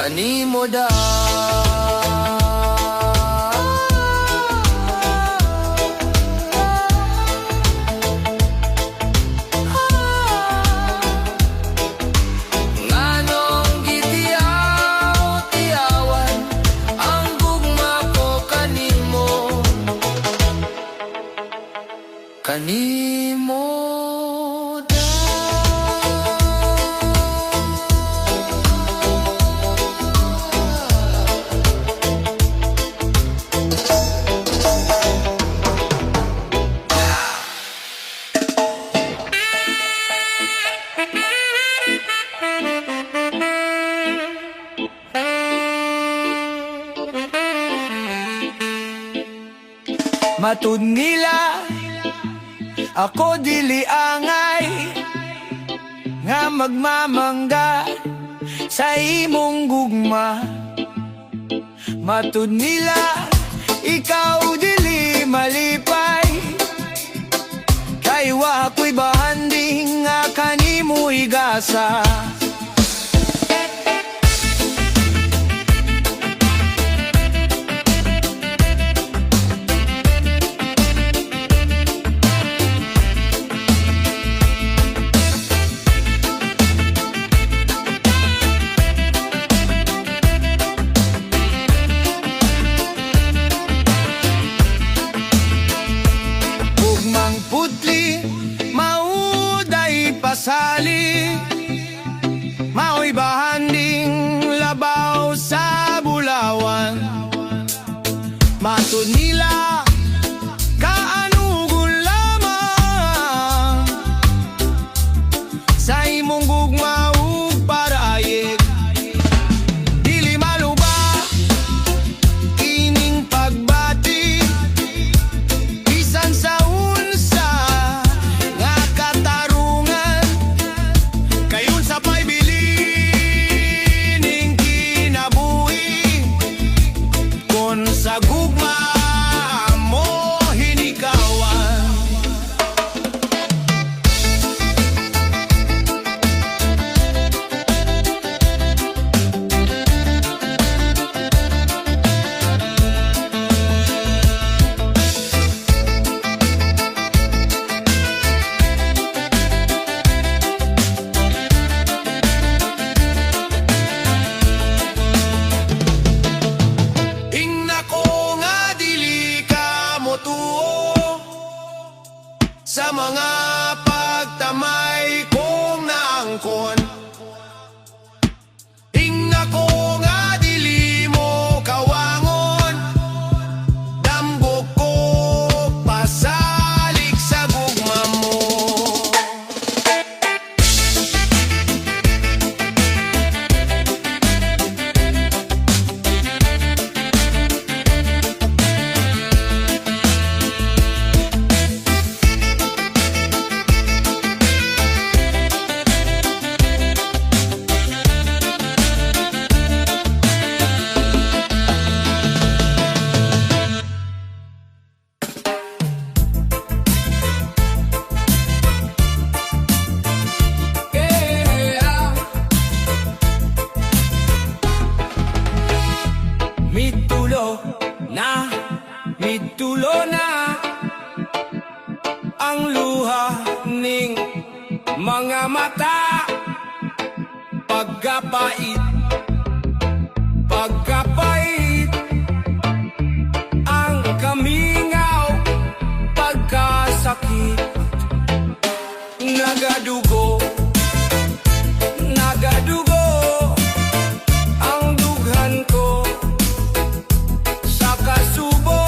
kanimo da. Nganong gitiyaw-tiyawan ang gugma ko kanimo, kanimo da. Matud nila ako dili angay nga magmamangga sa imong gugma. Matud nila ikaw dili malipay, kay wa ko'y bahanding nga kanimo igasa. Putli, mauday pasali, mao'y bahanding labaw sa bulawan. Matud nila kaanugon lamang sa imong gugma ug parayek. Dili maluba ining pagbati bisan sa sa gugma mo hinikawan. Sa mga pagtamay kong naangkon, ingna ko nga dili mo kawangon, dambok ko pasalik sa gugma mo. Mitulo na ang luha ning mga mata, pagkapait, pagkapait ang kamingaw, pagkasakit, nagadugo, nagadugo ang dughan ko sa kasubo.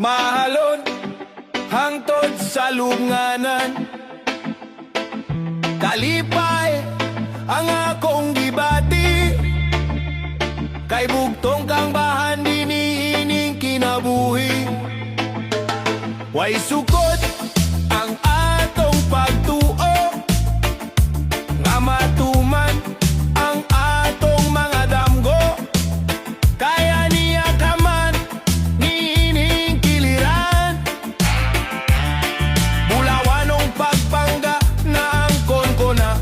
mahalon hangtod sa lubnganan. Kalipay ang akong gibati, kay bugtong kang bahan diniining kinabuhi. Way sukot ang atong pagtuo, nga matuman ang atong mga damgo. Kaya niya ka man niining kiliran, bulawanong pagpangga na angkon ko na.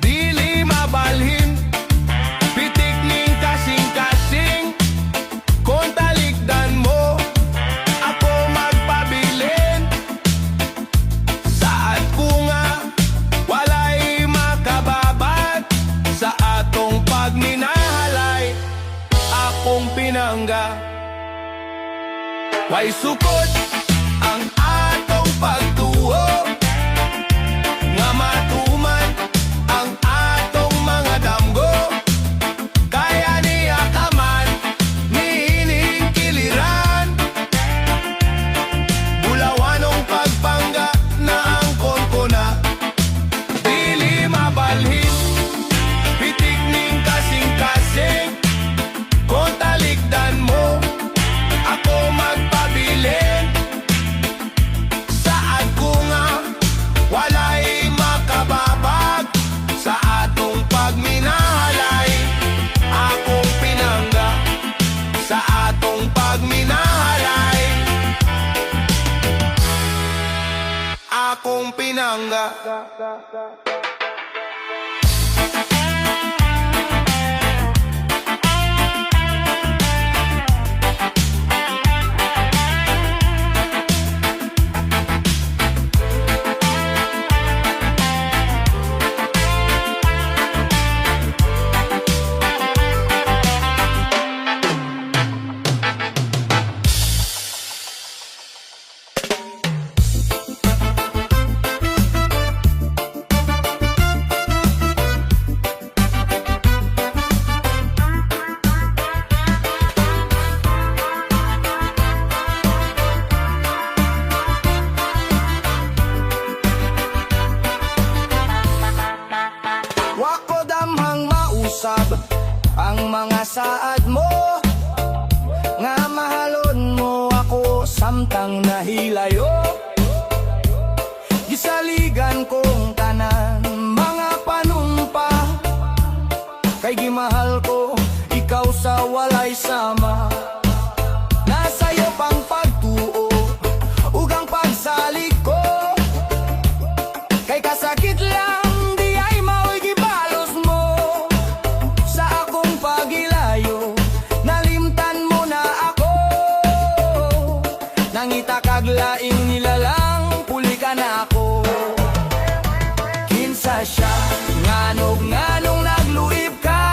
Dili mabalhin, pitik ning kasing-kasing, kung talikdan mo ako magpabilin. Saad ko nga walay makababad sa atong pagminahalay, akong pinangga. Way sukot ang atong pagtuo, nga matuman ang atong mga damgo. Kaya niya ka man niining kiliran, bulawanong pagpangga na angkon ko na. Dili mabalhin, pitik ning kasing-kasing, kung talikdan mo ako magpabilin. Saad ko nga walay makababag sa atong pagminahalay, akong pinangga sa atong pagminahalay, akong pinangga. Wako damhang mausab ang mga saad mo, nga mahalon mo ako samtang nahilayo. Gisaligan kong tanan mga panumpa, kay gimahal ko ikaw sa walay sama. Nasayo pang pagtuo ug ang pagsalig ko, kay kasakit lang di ay mao'y gibalos mo. Sa akong pagilayo nalimtan mo na ako, nangita kag laing nilalang puli ka na ako. Kinsa siya nganong nagluib ka,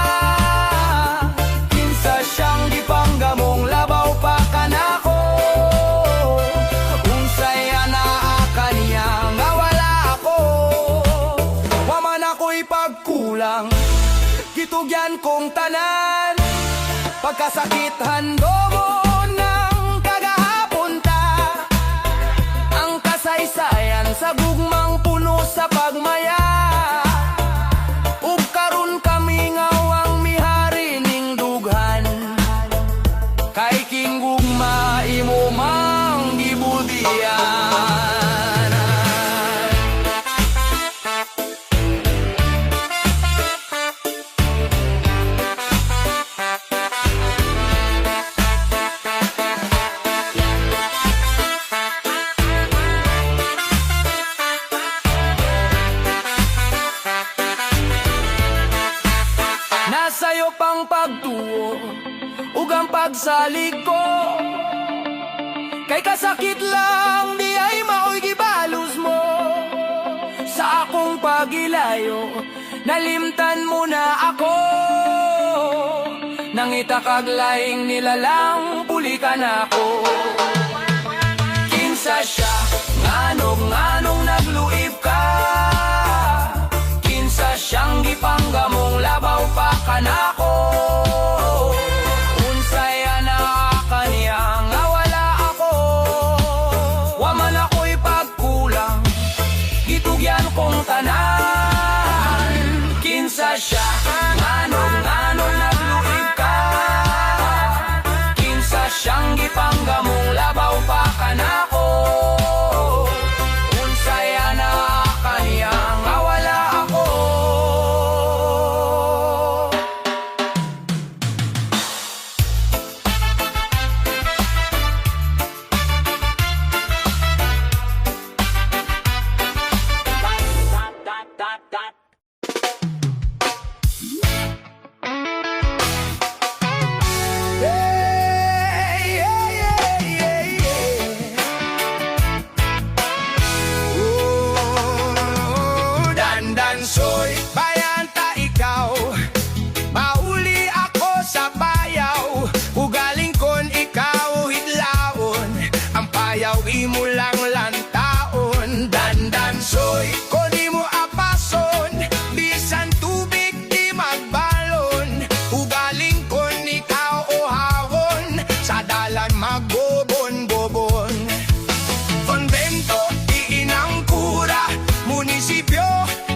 kinsa siyang gipanggamong labaw pa ka na ako. Unsay anaa ka niya nga wala ako, wa man ako'y pagkulang, gitugyan kong tanan. Pagkasakit hando mo ng kagahapon ta, ang kasaysayan sa gugmang puno sa pagmaya. Ug karon kami ngawang mihari ning dughan, kay king gugma imo mang gibudyan. Nasayo pang pagtuo ug ang pagsalig ko, kay kasakit lang di ay mao'y gibalos mo. Sa akong pagilayo nalimtan mo na ako, nangita kag laing nilalang puli ka na ako. Kinsa siya nganong nagluib ka, kinsa siyang gipanggamong labaw pa ka na ako. Unsay anaa ka niya nga wala ako, imo lang lantaon. Dandansoy, ko di mo apason, bisan tubig di magbalon. Ugaling kon ikaw o hawon, sa dalan magbobon-bobon. Konbento, di inang kura, munisipyo,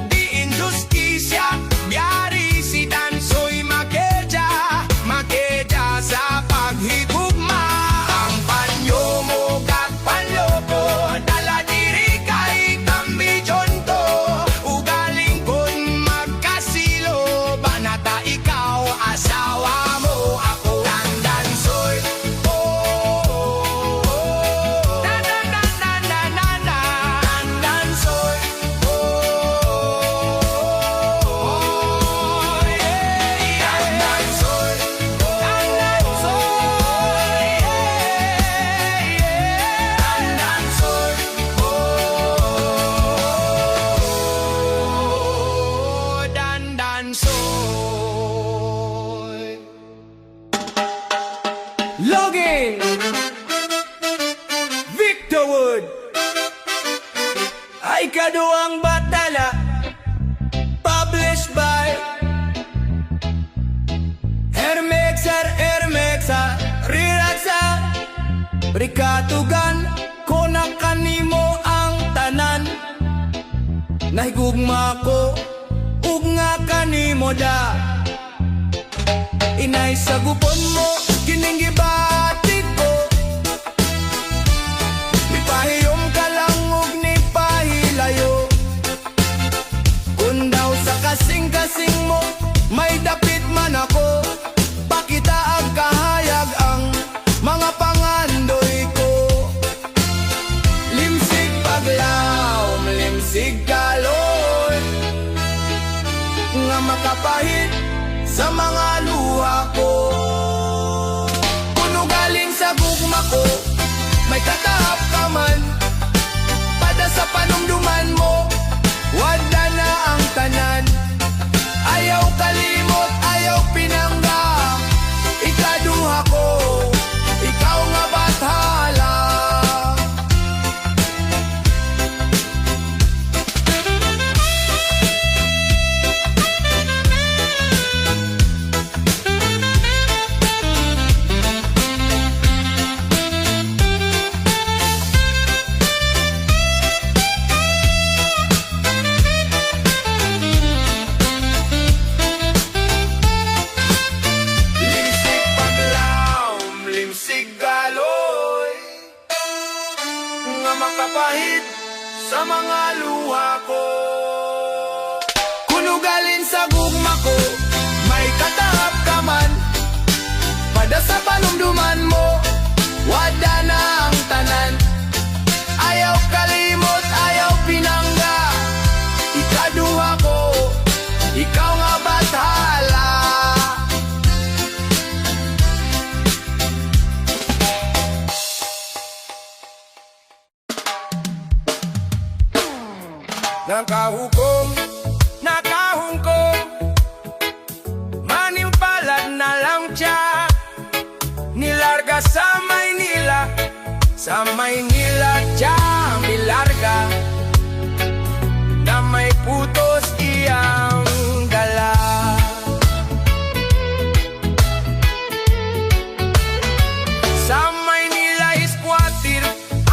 di injustisya, biyari si Dansoy Makedya, Makedya sa paghigugma. Ang panyo mo kat panloko, dala diri kay kambidyon to. Ugaling kon magkasilo, banata ikaw asawa mo ako. Dandansoy, oh, oh, oh, oh. Dan-dan-dan-dan-dan-dan. Dandansoy, oh, oh, oh, yeah. Dandansoy, Dandansoy, yeah, yeah. Dandansoy, oh, Dandansoy. Login Victor Wood ay kaduang batala, published by Hermexa Relaxa Rikatugan ko na kanimo ang tanan. Nahigugma ko ug nga kanimo da. Inay sa gupon mo kining gibatik ko. Mipahiyom ka lang ug ni pahilayo. Kung daw sa kasing-kasing mo may dapit man ako, pakita ang kahayag ang mga pangandoy ko. Limsig paglaom, limsig kaloy, nga makapahit sa mga luha ko. Kuno galing sa gugma ko, may katahap ka man, pada sa panumduman mo, wala na ang tanan. Ayaw kalimot, ayaw pinangga, ikaduha ko, ikaw nga bathala. Limsig paglaom, limsig galoy, nga makapahit sa mga luha ko. Kuno galing sa gugma ko, may katahap ka man, pada sa panumduman mo, wada na ang tanan. Ayaw kalimot, ayaw pinangga, ikaduha ko, ikaw nga bathala. Nakahungkong, manimpalad na lang siya. Nilarga sa Maynila siya nilarga, na may putos iyang dala. Sa Maynila squatter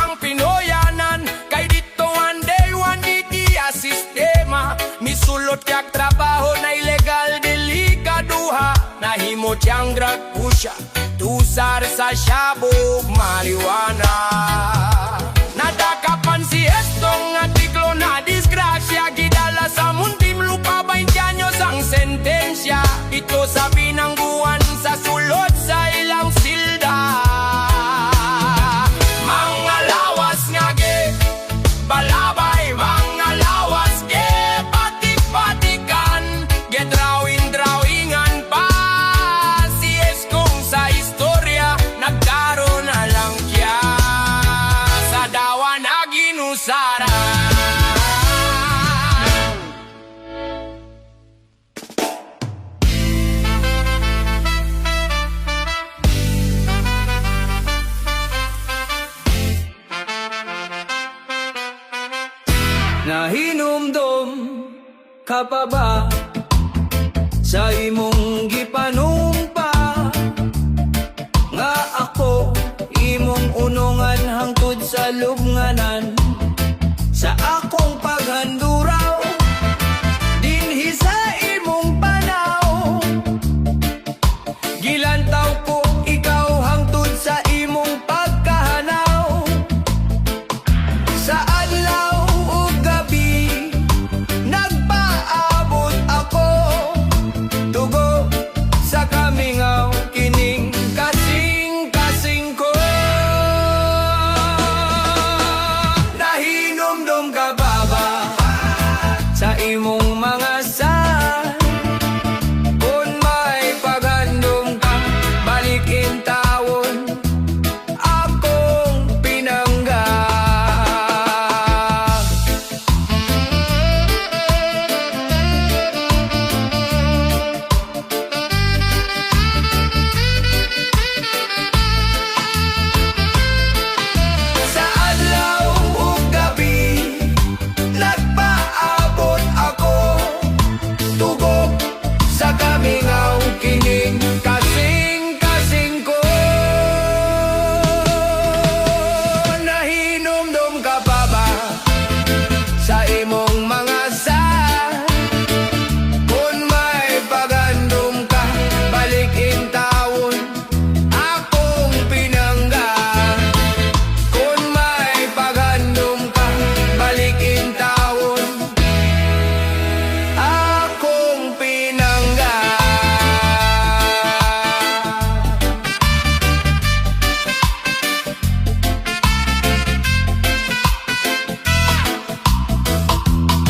ang pinoyanan, kay dito one day one diya sistema. Misulot kag trabaho na ilegal delikaduha, nahimo siyang drug pusher, tusar sa shabog marijuana. Nadakapan si Estong artiklo na disgrasya, gidala sa muntim lupa 20 anyos ang sentensya. Ito sa binangguan sa sulod sa ilang silda. Mga lawas nga ge balabay, mga lawas ge patik-patikan, ge drawing-drawingan pa. Si Estong sa istorya nagkaroon na lang kya. Nahinumdum ka pa ba sa imong